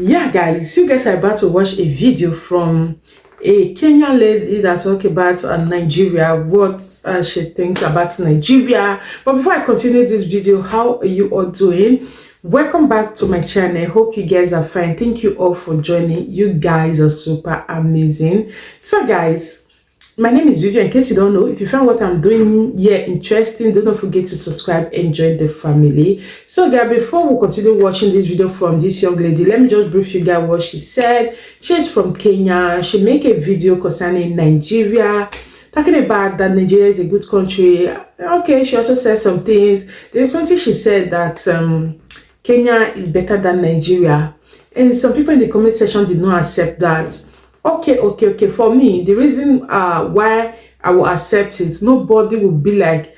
Yeah, guys, you guys are about to watch a video from a Kenyan lady that talk about Nigeria, what she thinks about Nigeria. But before I continue this video, how are you all doing? Welcome back to my channel. Hope you guys are fine. Thank you all for joining. You guys are super amazing. So guys, my name is Vivian. In case you don't know, if you found what I'm doing here interesting, don't forget to subscribe and join the family. So guys, before we continue watching this video from this young lady, let me just brief you guys what she said. She's from Kenya. She make a video concerning Nigeria, talking about that Nigeria is a good country. Okay, she also said some things. There's something she said that Kenya is better than Nigeria, and some people in the comment section did not accept that. Okay. For me, the reason why I will accept it, nobody will be like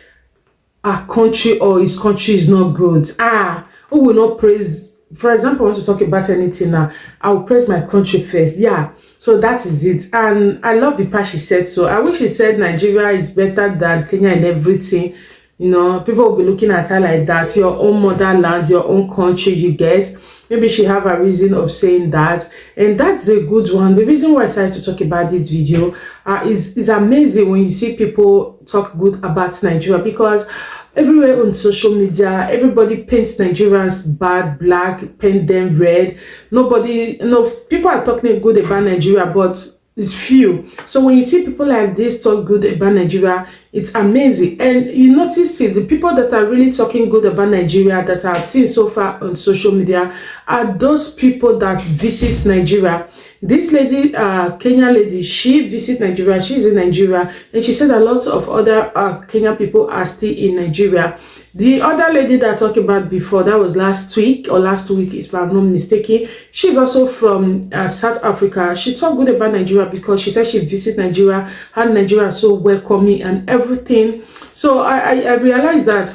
a country or his country is not good. Who will not praise? For example, I want to talk about anything now. I will praise my country first. Yeah. So that is it. And I love the part she said. So I wish she said Nigeria is better than Kenya and everything. You know, people will be looking at her like that. Your own motherland, your own country, you get. Maybe she have a reason of saying that, and that's a good one. The reason why I started to talk about this video is amazing when you see people talk good about Nigeria, because everywhere on social media everybody paints Nigerians bad, black, paint them red. Nobody, no, people are talking good about Nigeria, but it's few. So when you see people like this talk good about Nigeria, it's amazing. And you notice it, the people that are really talking good about Nigeria that I've seen so far on social media are those people that visit Nigeria. This lady, Kenyan lady, she visits Nigeria. She's in Nigeria, and she said a lot of other Kenyan people are still in Nigeria. The other lady that I talked about before, that was last week or last week, if I'm not mistaken, she's also from South Africa. She talked good about Nigeria because she said she visited Nigeria, and Nigeria so welcoming and everything. So I realized that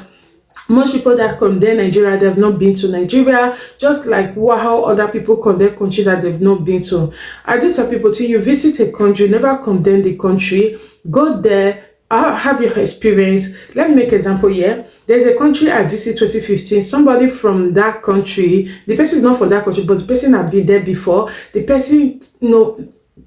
most people that condemn Nigeria, they've not been to Nigeria, just like how other people condemn country that they've not been to. I do tell people, till you visit a country, never condemn the country. Go there, have your experience. Let me make an example here. There's a country I visited 2015. Somebody from that country, the person is not from that country, but the person had been there before. The person,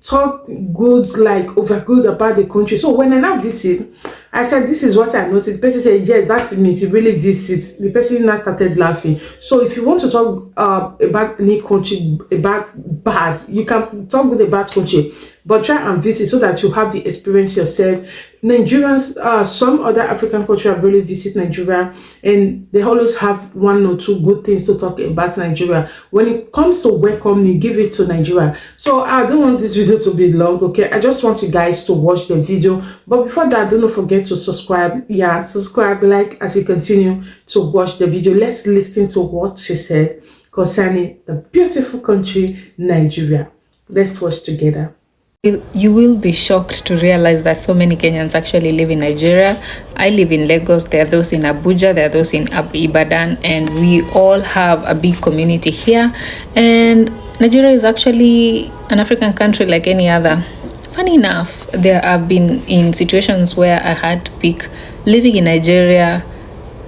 talk good, like over good about the country. So when I now visit, I said, this is what I noticed. The person said, yes, that means you really visit. The person now started laughing. So if you want to talk about any country, about bad, you can talk good about country, but try and visit so that you have the experience yourself. Nigerians, some other African countries have really visit Nigeria, and they always have one or two good things to talk about Nigeria. When it comes to welcoming, give it to Nigeria. So I don't want this video to be long, okay? I just want you guys to watch the video. But before that, don't forget to subscribe. Yeah, subscribe, like, as you continue to watch the video. Let's listen to what she said concerning the beautiful country, Nigeria. Let's watch together. You will be shocked to realize that so many Kenyans actually live in Nigeria. I live in Lagos. There are those in Abuja. There are those in Ibadan. And we all have a big community here. And Nigeria is actually an African country like any other. Funny enough, there have been in situations where I had to pick living in Nigeria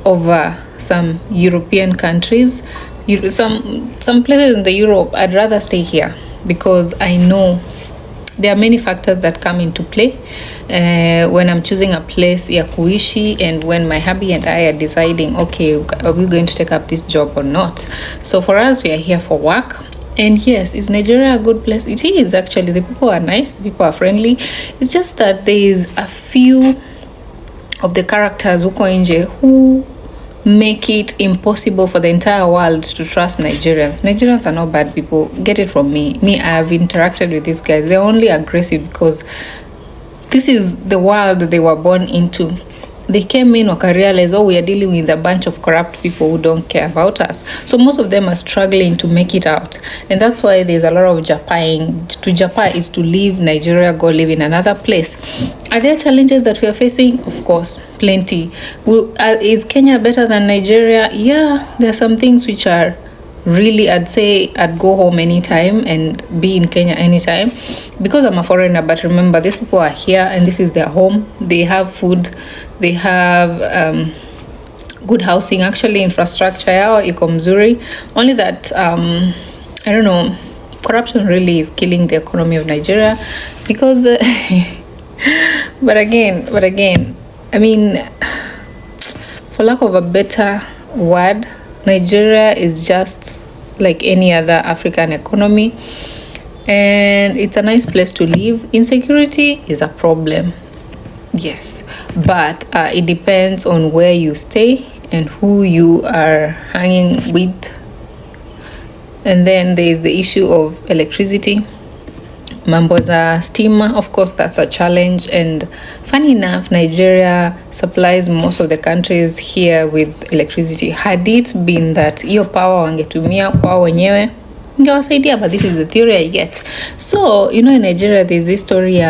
over some European countries. Some places in the Europe, I'd rather stay here because I know there are many factors that come into play when I'm choosing a place ya kuishi, and when my hubby and I are deciding, okay, are we going to take up this job or not? So for us, we are here for work. And yes, is Nigeria a good place? It is actually. The people are nice, the people are friendly. It's just that there is a few of the characters who make it impossible for the entire world to trust Nigerians. Nigerians are not bad people. Get it from me. I have interacted with these guys. They're only aggressive because this is the world they were born into. They came in and realized, oh, we are dealing with a bunch of corrupt people who don't care about us. So most of them are struggling to make it out. And that's why there's a lot of Japaning. To Japan is to leave Nigeria, go live in another place. Are there challenges that we are facing? Of course, plenty. Is Kenya better than Nigeria? Yeah, there are some things which are really, I'd say I'd go home anytime and be in Kenya anytime because I'm a foreigner. But remember, these people are here and this is their home. They have food, they have good housing. Actually, infrastructure yao iko mzuri, only that I don't know, corruption really is killing the economy of Nigeria because, but again, I mean, for lack of a better word, Nigeria is just like any other African economy, and it's a nice place to live. Insecurity is a problem, yes, but it depends on where you stay and who you are hanging with. And then there is the issue of electricity. Mambo za stima, of course, that's a challenge. And funny enough, Nigeria supplies most of the countries here with electricity. Had it been that hiyo power wangetumia kwao wenyewe, ingewasaidia, but this is the theory I get. So, you know, in Nigeria, there's this story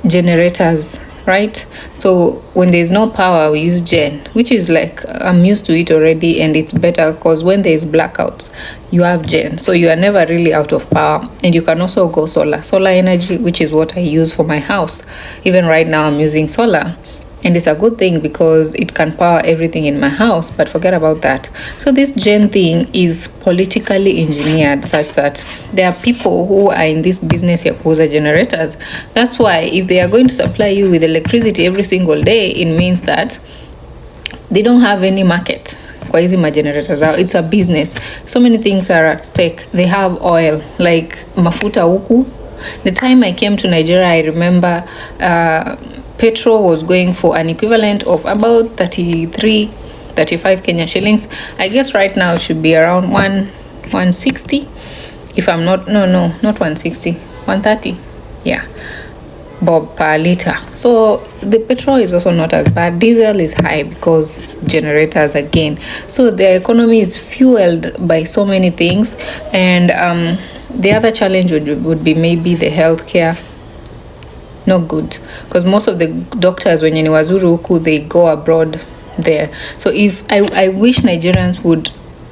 generators, right? So when there's no power, we use gen, which is like, I'm used to it already, and it's better because when there's blackouts, you have gen, so you are never really out of power. And you can also go solar energy, which is what I use for my house. Even right now I'm using solar, and it's a good thing because it can power everything in my house. But forget about that. So this gen thing is politically engineered such that there are people who are in this business ya kuuza generators. That's why if they are going to supply you with electricity every single day, it means that they don't have any market kwa hizi magenerators out. It's a business. So many things are at stake. They have oil, like mafuta huku. The time I came to Nigeria, I remember petrol was going for an equivalent of about 35 Kenya shillings. I guess right now it should be around 160. If I'm not 160, 130. Yeah. Bob per liter. So the petrol is also not as bad. Diesel is high because generators again. So the economy is fueled by so many things. And the other challenge would be maybe the healthcare. Not good, because most of the doctors when you wazuru huku, they go abroad there. So if I wish Nigerians would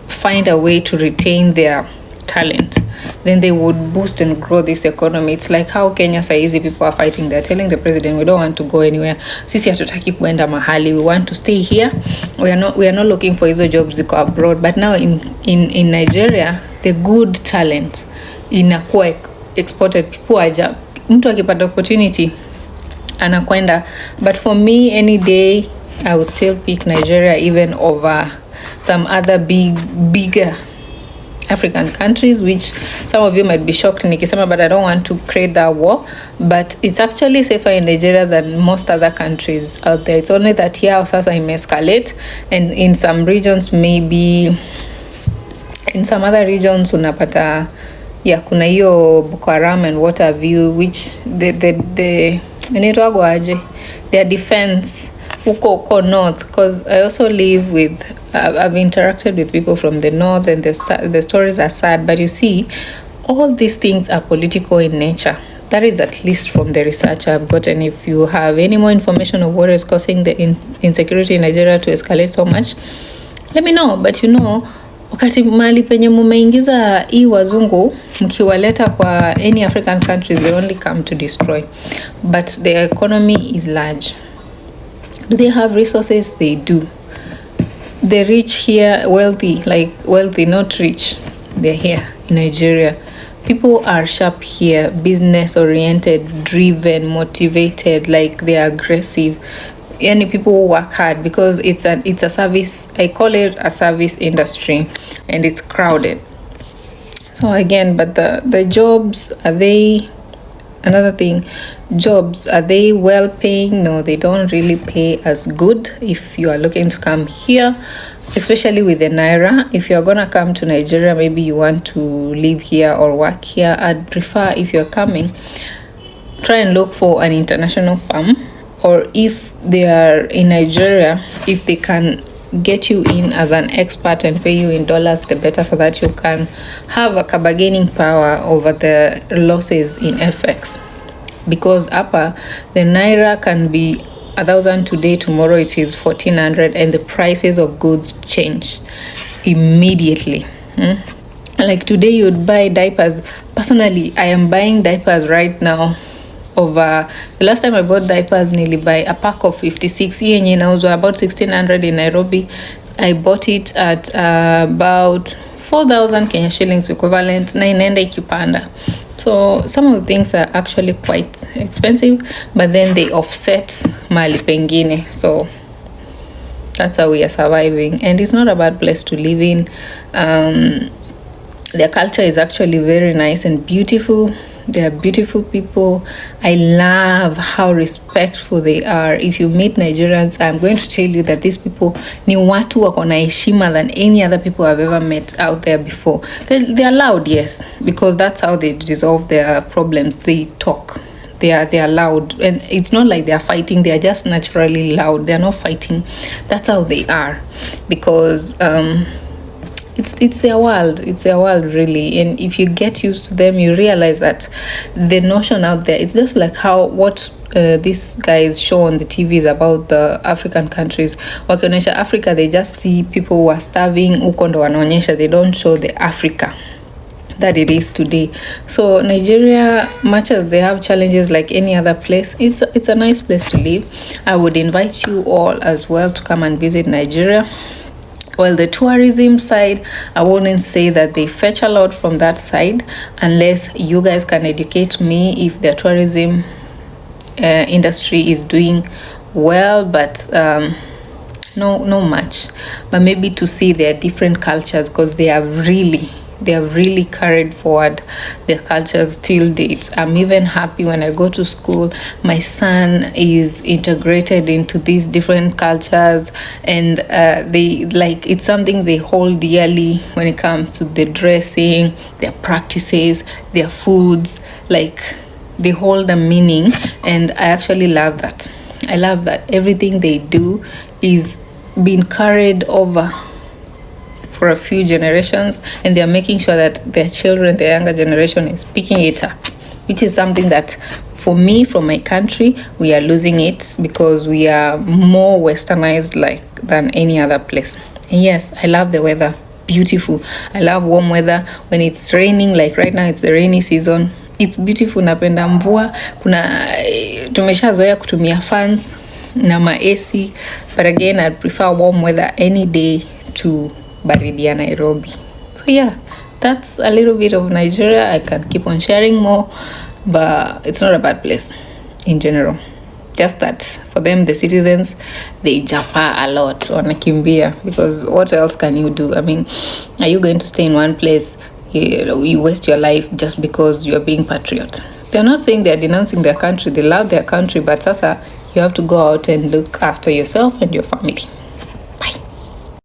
find a way to retain their talent, then they would boost and grow this economy. It's like how Kenya saizi people are fighting. They're telling the president, we don't want to go anywhere. Sisi hatutaki kuenda mahali. We want to stay here. We are not looking for hizo jobs ziko abroad. But now in Nigeria, the good talent inakuwa exported. People are mtu akipata opportunity anakwenda. But for me, any day I would still pick Nigeria even over some other bigger African countries, which some of you might be shocked nikisema, but I don't want to create that war. But it's actually safer in Nigeria than most other countries out there. It's only that here sasa escalate, and in some regions, maybe in some other regions unapata kuna hiyo Boko Haram and what have you, which the inaitwa aje, their defense huko north, because I also live with I've interacted with people from the north, and the stories are sad. But you see, all these things are political in nature. That is at least from the research I've gotten. If you have any more information of what is causing the insecurity in Nigeria to escalate so much, let me know. But you know, wakati mali penye mumeingiza hii wazungu, mkiwaleta kwa any African countries, they only come to destroy. But their economy is large. Do they have resources? They do. The rich here, wealthy, not rich, they're here in Nigeria. People are sharp here, business oriented, driven, motivated, like they're aggressive. And people work hard because it's a service. I call it a service industry, and it's crowded. So again, but the jobs, are they, another thing, jobs, are they well paying? No, they don't really pay as good if you are looking to come here, especially with the Naira. If you're gonna come to Nigeria, maybe you want to live here or work here, I'd prefer, if you're coming, try and look for an international firm. Or if they are in Nigeria, if they can get you in as an expert and pay you in dollars, the better, so that you can have a bargaining power over the losses in FX. Because upper, the Naira can be 1,000 today, tomorrow it is 1,400, and the prices of goods change immediately. Like today you'd buy diapers. Personally, I am buying diapers right now. Over the last time I bought diapers, nearly buy a pack of 56 yenye inauzwa about 1,600 in Nairobi. I bought it at about 4,000 Kenya shillings equivalent, na inaenda ikipanda. So some of the things are actually quite expensive, but then they offset mali pengine. So that's how we are surviving, and it's not a bad place to live in. Their culture is actually very nice and beautiful. They are beautiful people. I love how respectful they are. If you meet Nigerians, I'm going to tell you that these people ni watu wako na heshima than any other people I've ever met out there before. They are loud, yes, because that's how they resolve their problems. They talk. They are loud, and it's not like they are fighting. They are just naturally loud. They are not fighting. That's how they are, because it's their world. It's their world, really. And if you get used to them, you realize that the notion out there, it's just like how what these guys show on the TV is about the African countries. Wakionyesha Africa, they just see people who are starving. Huko ndo wanaonyesha. They don't show the Africa that it is today. So Nigeria, much as they have challenges like any other place, it's a nice place to live. I would invite you all as well to come and visit Nigeria. Well, the tourism side, I wouldn't say that they fetch a lot from that side, unless you guys can educate me if the tourism industry is doing well, but no much. But maybe to see their different cultures, because they have really carried forward their cultures till date. I'm even happy when I go to school, my son is integrated into these different cultures, and they like, it's something they hold dearly when it comes to the dressing, their practices, their foods. Like, they hold a meaning, and I actually love that. I love that everything they do is being carried over for a few generations, and they're making sure that their children, the younger generation, is picking it up, which is something that, for me, from my country, we are losing it, because we are more westernized than any other place. And yes, I love the weather. Beautiful. I love warm weather. When it's raining, like right now, it's the rainy season, it's beautiful. Napenda mvua. Tumeshazoea kutumia fans na ma AC, but again, I prefer warm weather any day to baridi ya Nairobi. So yeah, that's a little bit of Nigeria. I can keep on sharing more, but it's not a bad place in general. Just that for them, the citizens, they japa a lot, wanakimbia, because what else can you do? I mean, are you going to stay in one place, you waste your life just because you are being patriot? They're not saying they're denouncing their country. They love their country, but sasa, you have to go out and look after yourself and your family.